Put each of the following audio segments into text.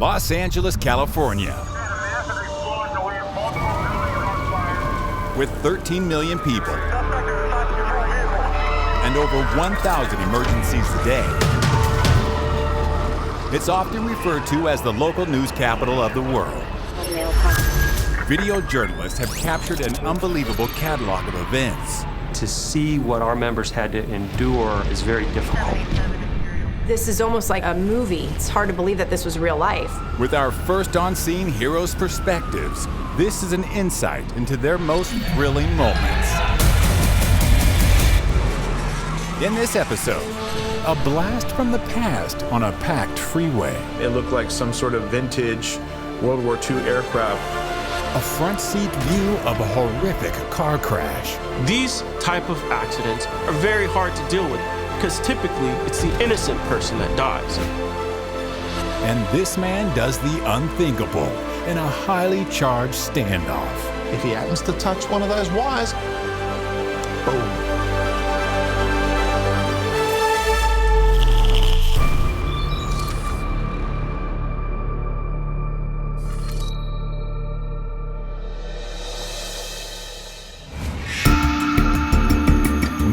Los Angeles, California. With 13 million people and over 1,000 emergencies a day. It's often referred to as the local news capital of the world. Video journalists have captured an unbelievable catalog of events. To see what our members had to endure is very difficult. This is almost like a movie. It's hard to believe that this was real life. With our first on-scene heroes' perspectives, this is an insight into their most thrilling moments. In this episode, a blast from the past on a packed freeway. It looked like some sort of vintage World War II aircraft. A front seat view of a horrific car crash. These type of accidents are very hard to deal with because typically it's the innocent person that dies. And this man does the unthinkable in a highly charged standoff. If he happens to touch one of those wires, boom.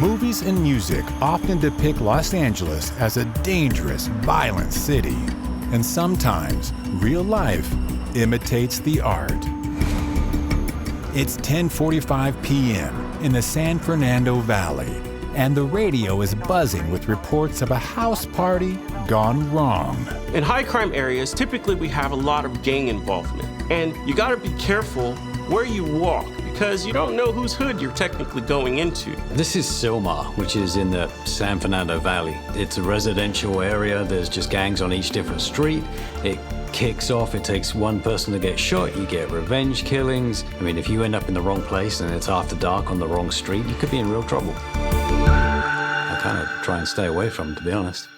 Movies and music often depict Los Angeles as a dangerous, violent city. And sometimes, real life imitates the art. It's 10:45 p.m. in the San Fernando Valley, and the radio is buzzing with reports of a house party gone wrong. In high crime areas, typically we have a lot of gang involvement. And you gotta be careful where you walk because you don't know whose hood you're technically going into. This is Silmar, which is in the San Fernando Valley. It's a residential area. There's just gangs on each different street. It kicks off. It takes one person to get shot. You get revenge killings. I mean, if you end up in the wrong place and it's after dark on the wrong street, you could be in real trouble. I kind of try and stay away from it, to be honest.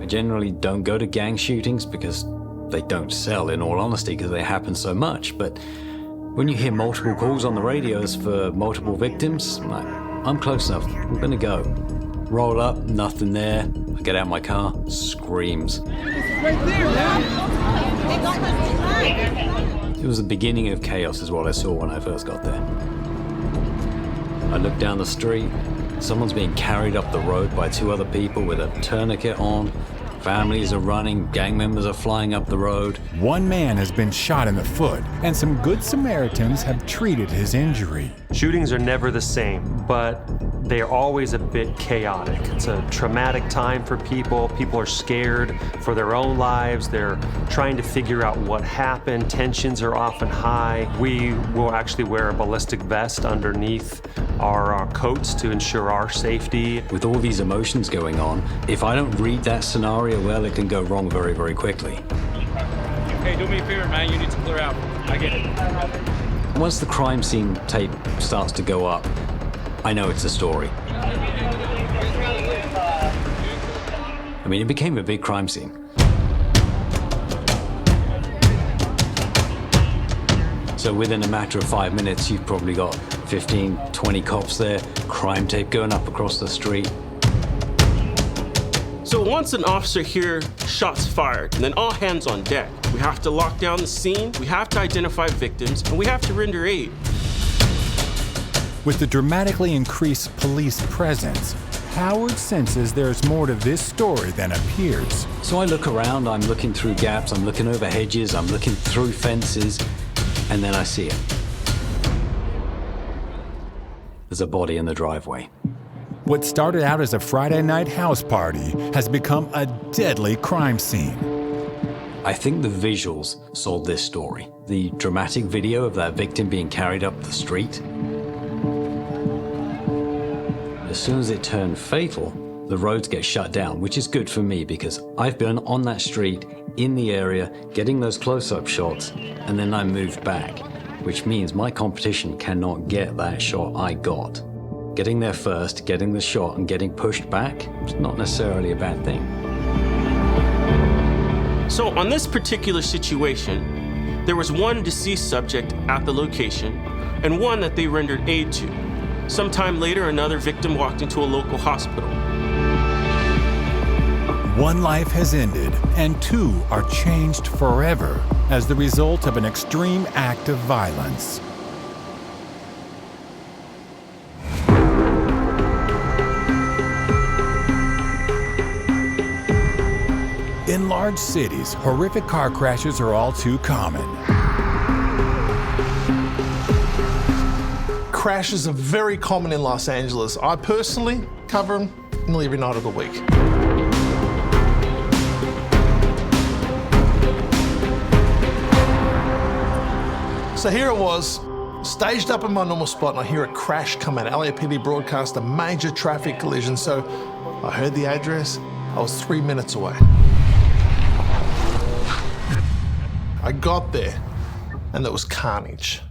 I generally don't go to gang shootings because they don't sell, in all honesty, because they happen so much. But when you hear multiple calls on the radios for multiple victims, I'm close enough. I'm gonna go. Roll up, nothing there. I get out of my car, screams. Right there, man! It was the beginning of chaos is what I saw when I first got there. I looked down the street. Someone's being carried up the road by two other people with a tourniquet on. Families are running, gang members are flying up the road. One man has been shot in the foot, and some good Samaritans have treated his injury. Shootings are never the same, but they are always a bit chaotic. It's a traumatic time for people. People are scared for their own lives. They're trying to figure out what happened. Tensions are often high. We will actually wear a ballistic vest underneath our coats to ensure our safety. With all these emotions going on, if I don't read that scenario well, it can go wrong very, very quickly. Hey, do me a favor, man. You need to clear out. I get it. Once the crime scene tape starts to go up, I know it's a story. I mean, it became a big crime scene. So within a matter of 5 minutes, you've probably got 15, 20 cops there, crime tape going up across the street. So once an officer hears shots fired, and then all hands on deck. We have to lock down the scene, we have to identify victims, and we have to render aid. With the dramatically increased police presence, Howard senses there's more to this story than appears. So I look around, I'm looking through gaps, I'm looking over hedges, I'm looking through fences, and then I see it. There's a body in the driveway. What started out as a Friday night house party has become a deadly crime scene. I think the visuals sold this story. The dramatic video of that victim being carried up the street. As soon as it turned fatal, the roads get shut down, which is good for me because I've been on that street, in the area, getting those close-up shots, and then I moved back, which means my competition cannot get that shot I got. Getting there first, getting the shot, and getting pushed back is not necessarily a bad thing. So on this particular situation, there was one deceased subject at the location and one that they rendered aid to. Sometime later, another victim walked into a local hospital. One life has ended, and 2 are changed forever as the result of an extreme act of violence. In large cities, horrific car crashes are all too common. Crashes are very common in Los Angeles. I personally cover them nearly every night of the week. So here it was, staged up in my normal spot, and I hear a crash come out. LAPD broadcast a major traffic collision, so I heard the address. I was 3 minutes away. I got there, and there was carnage.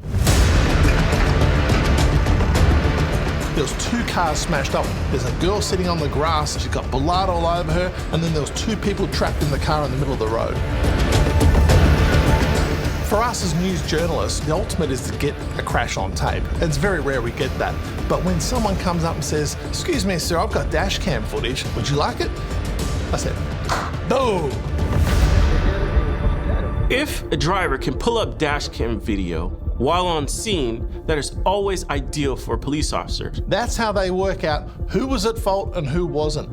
There was 2 cars smashed up. There's a girl sitting on the grass, she's got blood all over her, and then there was 2 people trapped in the car in the middle of the road. For us as news journalists, the ultimate is to get a crash on tape. It's very rare we get that. But when someone comes up and says, "Excuse me, sir, I've got dash cam footage, would you like it?" I said, "No." If a driver can pull up dash cam video while on scene, that is always ideal for police officers. That's how they work out who was at fault and who wasn't.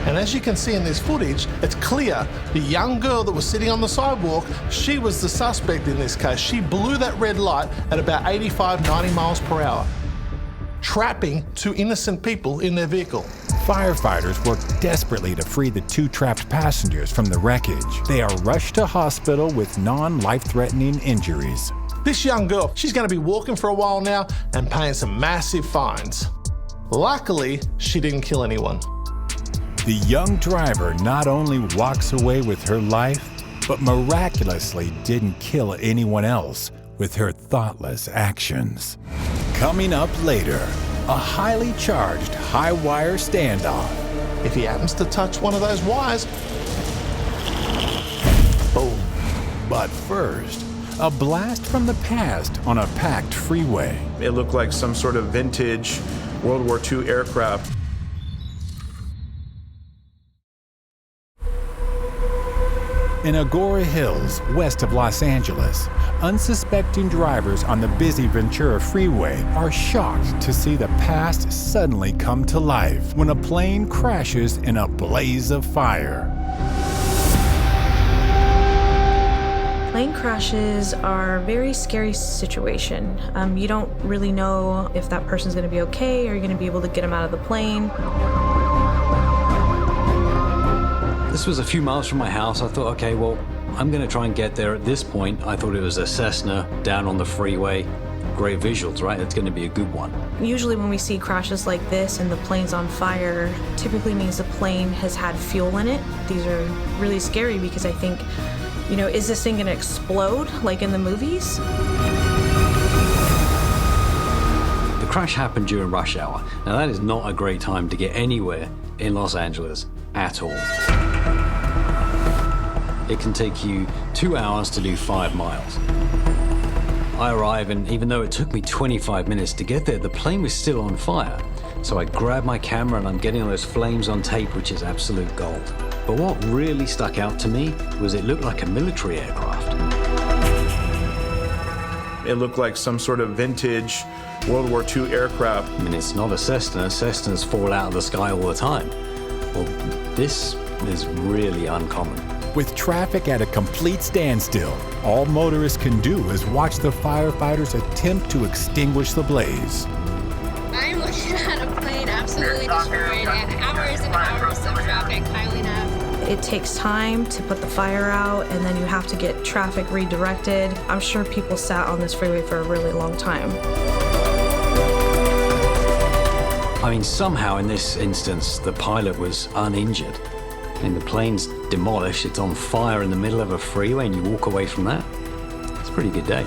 And as you can see in this footage, it's clear the young girl that was sitting on the sidewalk, she was the suspect in this case. She blew that red light at about 85, 90 miles per hour, trapping 2 innocent people in their vehicle. Firefighters work desperately to free the 2 trapped passengers from the wreckage. They are rushed to hospital with non-life-threatening injuries. This young girl, she's going to be walking for a while now and paying some massive fines. Luckily, she didn't kill anyone. The young driver not only walks away with her life, but miraculously didn't kill anyone else with her thoughtless actions. Coming up later, a highly charged high-wire standoff. If he happens to touch one of those wires, boom. But first, a blast from the past on a packed freeway. It looked like some sort of vintage World War II aircraft. In Agora Hills, west of Los Angeles, unsuspecting drivers on the busy Ventura Freeway are shocked to see the past suddenly come to life when a plane crashes in a blaze of fire. Plane crashes are a very scary situation. You don't really know if that person's going to be okay or you're going to be able to get them out of the plane. This was a few miles from my house. I thought, okay, well, I'm going to try and get there. At this point, I thought it was a Cessna down on the freeway. Great visuals, right? It's going to be a good one. Usually when we see crashes like this and the plane's on fire, typically means the plane has had fuel in it. These are really scary because I think, you know, is this thing going to explode like in the movies? The crash happened during rush hour. Now, that is not a great time to get anywhere in Los Angeles at all. It can take you 2 hours to do 5 miles. I arrive, and even though it took me 25 minutes to get there, the plane was still on fire. So I grab my camera and I'm getting those flames on tape, which is absolute gold. But what really stuck out to me was it looked like a military aircraft. It looked like some sort of vintage World War II aircraft. I mean, it's not a Cessna. Cessnas fall out of the sky all the time. Well, this is really uncommon. With traffic at a complete standstill, all motorists can do is watch the firefighters attempt to extinguish the blaze. I'm looking at a plane absolutely destroyed and hours of traffic piling up. It takes time to put the fire out, and then you have to get traffic redirected. I'm sure people sat on this freeway for a really long time. I mean, somehow in this instance, the pilot was uninjured. I mean, the plane's demolished, it's on fire in the middle of a freeway, and you walk away from that? It's a pretty good day.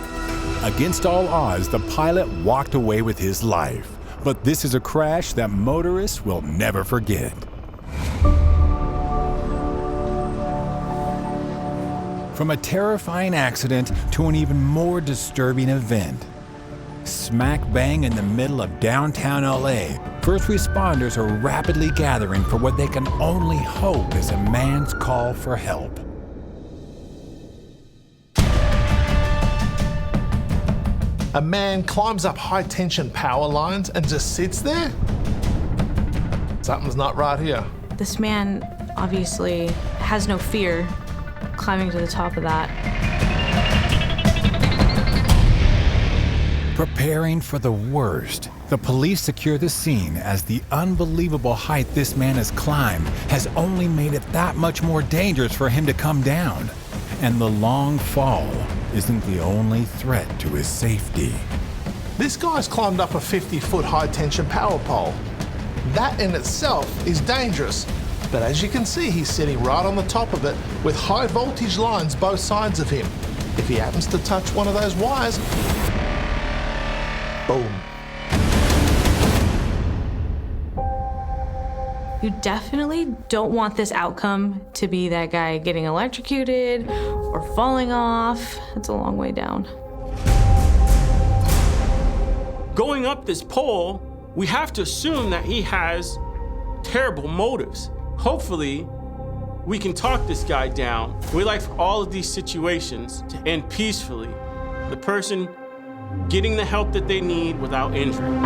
Against all odds, the pilot walked away with his life. But this is a crash that motorists will never forget. From a terrifying accident to an even more disturbing event, Smack bang in the middle of downtown LA, first responders are rapidly gathering for what they can only hope is a man's call for help. A man climbs up high-tension power lines and just sits there? Something's not right here. This man obviously has no fear climbing to the top of that. Preparing for the worst, the police secure the scene as the unbelievable height this man has climbed has only made it that much more dangerous for him to come down. And the long fall isn't the only threat to his safety. This guy's climbed up a 50-foot high-tension power pole. That in itself is dangerous, but as you can see, he's sitting right on the top of it with high-voltage lines both sides of him. If he happens to touch one of those wires, boom. You definitely don't want this outcome to be that guy getting electrocuted or falling off. It's a long way down. Going up this pole, we have to assume that he has terrible motives. Hopefully, we can talk this guy down. We like for all of these situations to end peacefully. The person getting the help that they need without injury.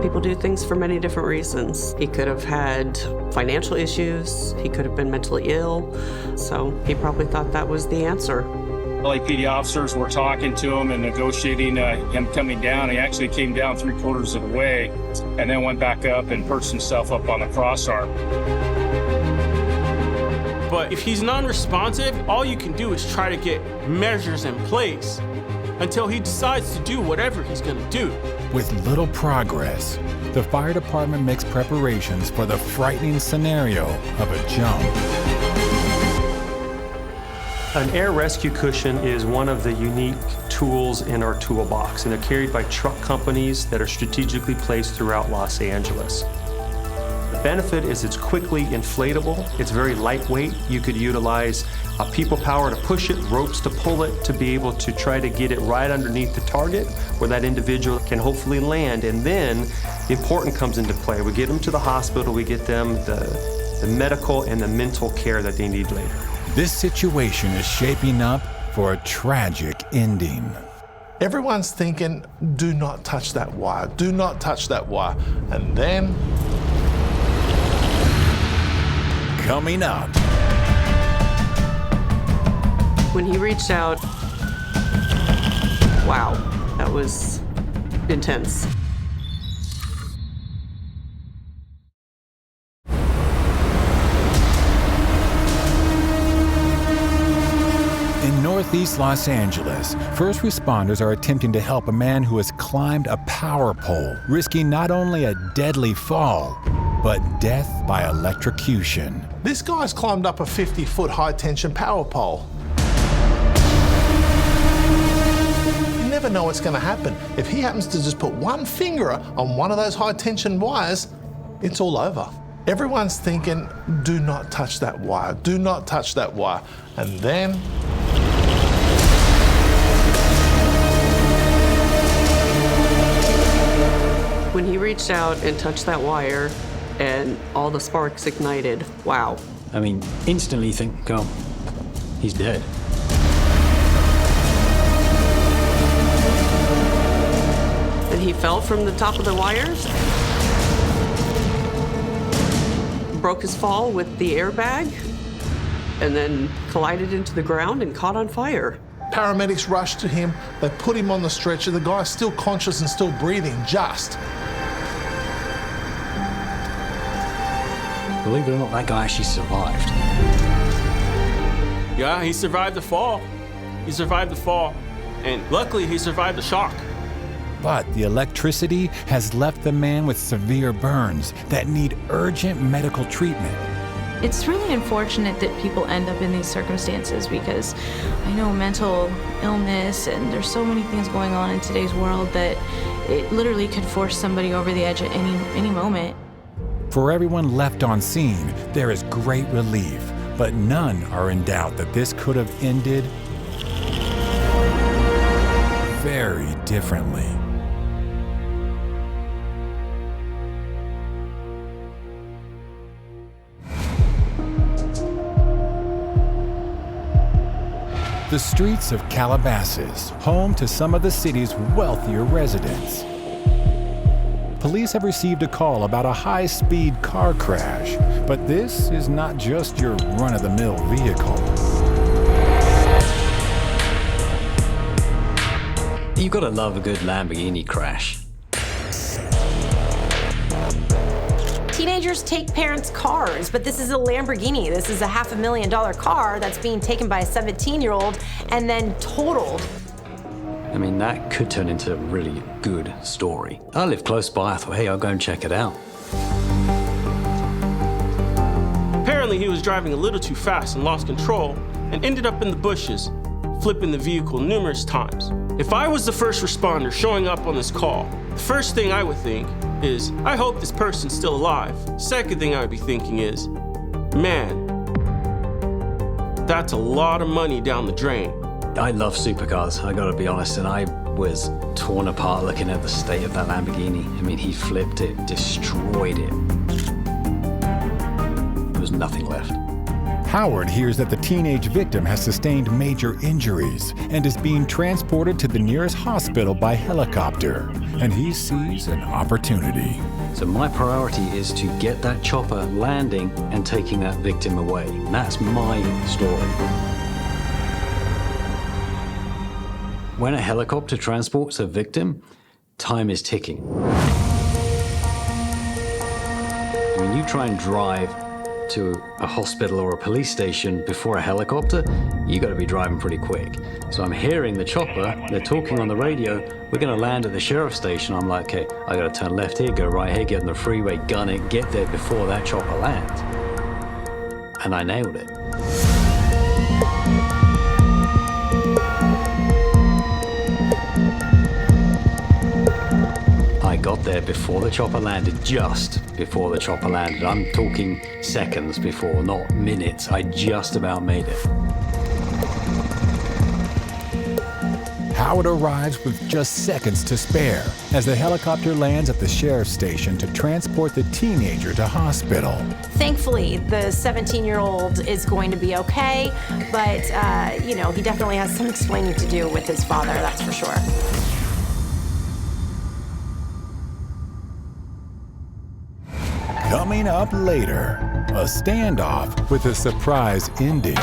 People do things for many different reasons. He could have had financial issues. He could have been mentally ill. So he probably thought that was the answer. LAPD officers were talking to him and negotiating him coming down. He actually came down 3/4 of the way and then went back up and perched himself up on the crossarm. But if he's non-responsive, all you can do is try to get measures in place until he decides to do whatever he's gonna do. With little progress, the fire department makes preparations for the frightening scenario of a jump. An air rescue cushion is one of the unique tools in our toolbox, and they're carried by truck companies that are strategically placed throughout Los Angeles. The benefit is it's quickly inflatable, it's very lightweight. You could utilize people power to push it, ropes to pull it, to be able to try to get it right underneath the target where that individual can hopefully land. And then the important comes into play. We get them to the hospital, we get them the medical and the mental care that they need later. This situation is shaping up for a tragic ending. Everyone's thinking, do not touch that wire, do not touch that wire. And then... Coming up. When he reached out, wow, that was intense. In Northeast Los Angeles, first responders are attempting to help a man who has climbed a power pole, risking not only a deadly fall, but death by electrocution. This guy's climbed up a 50-foot high-tension power pole. You never know what's going to happen. If he happens to just put one finger on one of those high-tension wires, it's all over. Everyone's thinking, do not touch that wire, do not touch that wire. And then... When he reached out and touched that wire and all the sparks ignited, wow. I mean, instantly you think, oh, he's dead. And he fell from the top of the wires, broke his fall with the airbag, and then collided into the ground and caught on fire. Paramedics rushed to him, they put him on the stretcher, the guy's still conscious and still breathing, just. Believe it or not, that guy actually survived. Yeah, he survived the fall. He survived the fall. And luckily, he survived the shock. But the electricity has left the man with severe burns that need urgent medical treatment. It's really unfortunate that people end up in these circumstances because I know mental illness and there's so many things going on in today's world that it literally could force somebody over the edge at any moment. For everyone left on scene, there is great relief, but none are in doubt that this could have ended differently. The streets of Calabasas, home to some of the city's wealthier residents. Police have received a call about a high-speed car crash, but this is not just your run-of-the-mill vehicle. You gotta love a good Lamborghini crash. Teenagers take parents' cars, but this is a Lamborghini. This is a $500,000 car that's being taken by a 17-year-old and then totaled. I mean, that could turn into a really good story. I live close by. I thought, hey, I'll go and check it out. Apparently, he was driving a little too fast and lost control and ended up in the bushes, flipping the vehicle numerous times. If I was the first responder showing up on this call, the first thing I would think is, I hope this person's still alive. Second thing I would be thinking is, man, that's a lot of money down the drain. I love supercars, I gotta be honest, and I was torn apart looking at the state of that Lamborghini. I mean, he flipped it, destroyed it. There was nothing left. Howard hears that the teenage victim has sustained major injuries and is being transported to the nearest hospital by helicopter, and he sees an opportunity. So my priority is to get that chopper landing and taking that victim away. That's my story. When a helicopter transports a victim, time is ticking. When you try and drive to a hospital or a police station before a helicopter, you got to be driving pretty quick. So I'm hearing the chopper, they're talking on the radio, we're going to land at the sheriff's station. I'm like, okay, I got to turn left here, go right here, get on the freeway, gun it, get there before that chopper lands. And I nailed it. I got there before the chopper landed, just before the chopper landed. I'm talking seconds before, not minutes. I just about made it. Howard arrives with just seconds to spare as the helicopter lands at the sheriff's station to transport the teenager to hospital. Thankfully, the 17-year-old is going to be okay, but, he definitely has some explaining to do with his father, that's for sure. Coming up later, a standoff with a surprise ending.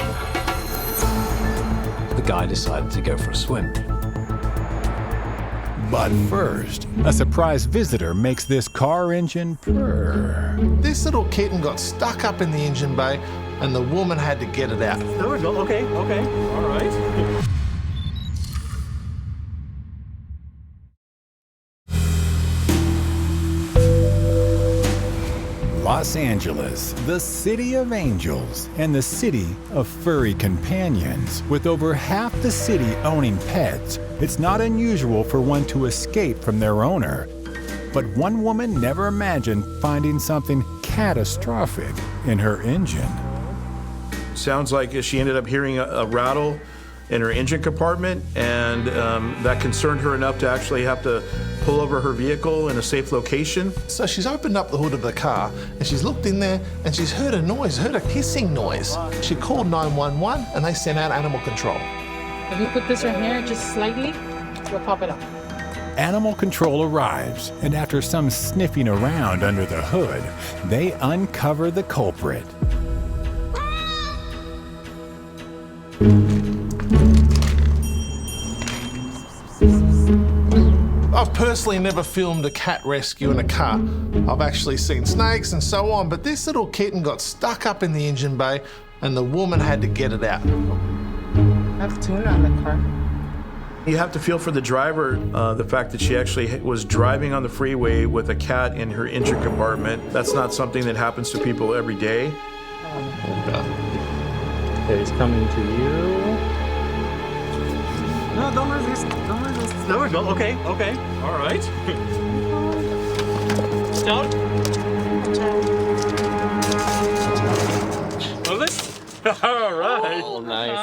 The guy decided to go for a swim. But first, a surprise visitor makes this car engine purr. This little kitten got stuck up in the engine bay and the woman had to get it out. There we go. Okay, all right. Los Angeles, the city of angels and the city of furry companions. With over half the city owning pets, it's not unusual for one to escape from their owner. But one woman never imagined finding something catastrophic in her engine. Sounds like she ended up hearing a rattle in her engine compartment, and that concerned her enough to actually have to pull over her vehicle in a safe location. So she's opened up the hood of the car and she's looked in there and she's heard a noise, heard a hissing noise. She called 911 and they sent out animal control. If you put this right here just slightly, we'll pop it up. Animal control arrives, and after some sniffing around under the hood, they uncover the culprit. I've personally never filmed a cat rescue in a car. I've actually seen snakes and so on, but this little kitten got stuck up in the engine bay and the woman had to get it out. That's tuna on the car. You have to feel for the driver, the fact that she actually was driving on the freeway with a cat in her engine compartment. That's not something that happens to people every day. Okay, he's coming to you. No, don't resist. There we go. Okay. All right. Down. All right. Oh, nice.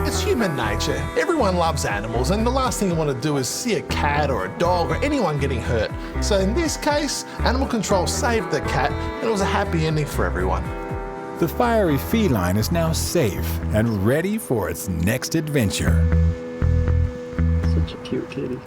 It's human nature. Everyone loves animals, and the last thing you want to do is see a cat or a dog or anyone getting hurt. So in this case, animal control saved the cat, and it was a happy ending for everyone. The fiery feline is now safe and ready for its next adventure. Such a cute kitty.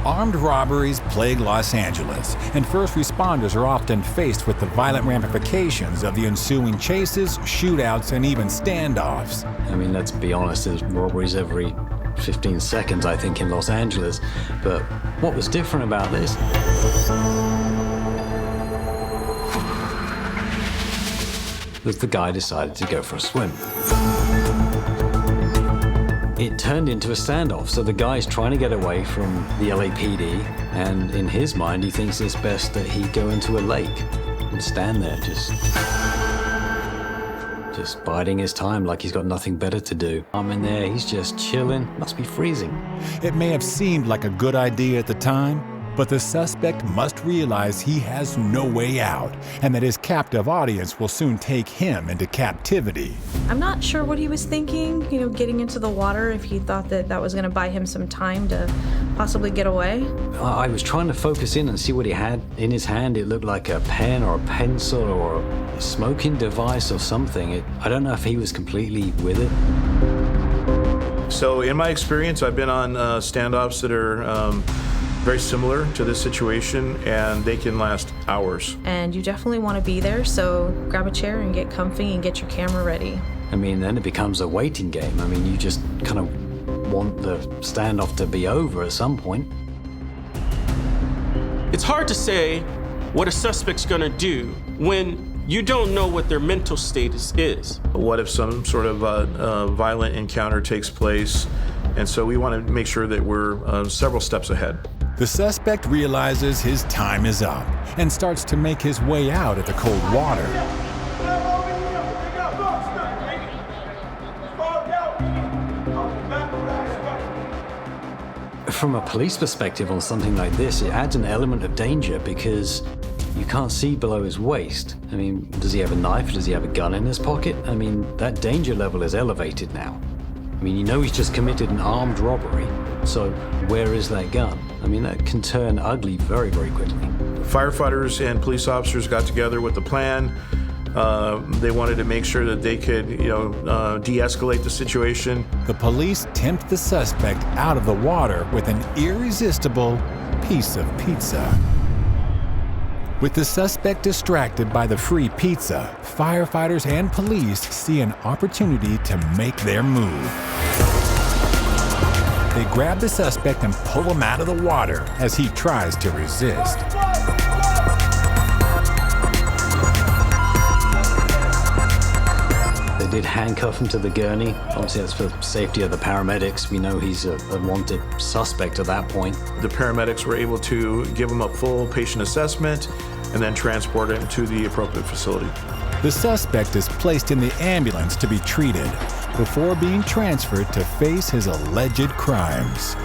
Armed robberies plague Los Angeles, and first responders are often faced with the violent ramifications of the ensuing chases, shootouts, and even standoffs. I mean, let's be honest, there's robberies every 15 seconds, I think, in Los Angeles. But what was different about this was the guy decided to go for a swim. It turned into a standoff, so the guy's trying to get away from the LAPD, and in his mind, he thinks it's best that he go into a lake and stand there just biding his time like he's got nothing better to do. I'm in there, he's just chilling, must be freezing. It may have seemed like a good idea at the time, but the suspect must realize he has no way out, and that his captive audience will soon take him into captivity. I'm not sure what he was thinking, getting into the water, if he thought that that was going to buy him some time to possibly get away. I was trying to focus in and see what he had in his hand. It looked like a pen or a pencil or a smoking device or something. I don't know if he was completely with it. So in my experience, I've been on standoffs that are very similar to this situation, and they can last hours. And you definitely want to be there, so grab a chair and get comfy and get your camera ready. I mean, then it becomes a waiting game. I mean, you just kind of want the standoff to be over at some point. It's hard to say what a suspect's gonna do when you don't know what their mental status is. What if some sort of violent encounter takes place? And so we want to make sure that we're several steps ahead. The suspect realizes his time is up and starts to make his way out at the cold water. From a police perspective on something like this, it adds an element of danger because you can't see below his waist. I mean, does he have a knife? Does he have a gun in his pocket? I mean, that danger level is elevated now. I mean, he's just committed an armed robbery, so where is that gun? I mean, that can turn ugly very, very quickly. Firefighters and police officers got together with a plan. They wanted to make sure that they could, de-escalate the situation. The police tempt the suspect out of the water with an irresistible piece of pizza. With the suspect distracted by the free pizza, firefighters and police see an opportunity to make their move. They grab the suspect and pull him out of the water as he tries to resist. They did handcuff him to the gurney. Obviously, that's for safety of the paramedics. We know he's a wanted suspect at that point. The paramedics were able to give him a full patient assessment and then transport him to the appropriate facility. The suspect is placed in the ambulance to be treated before being transferred to face his alleged crimes.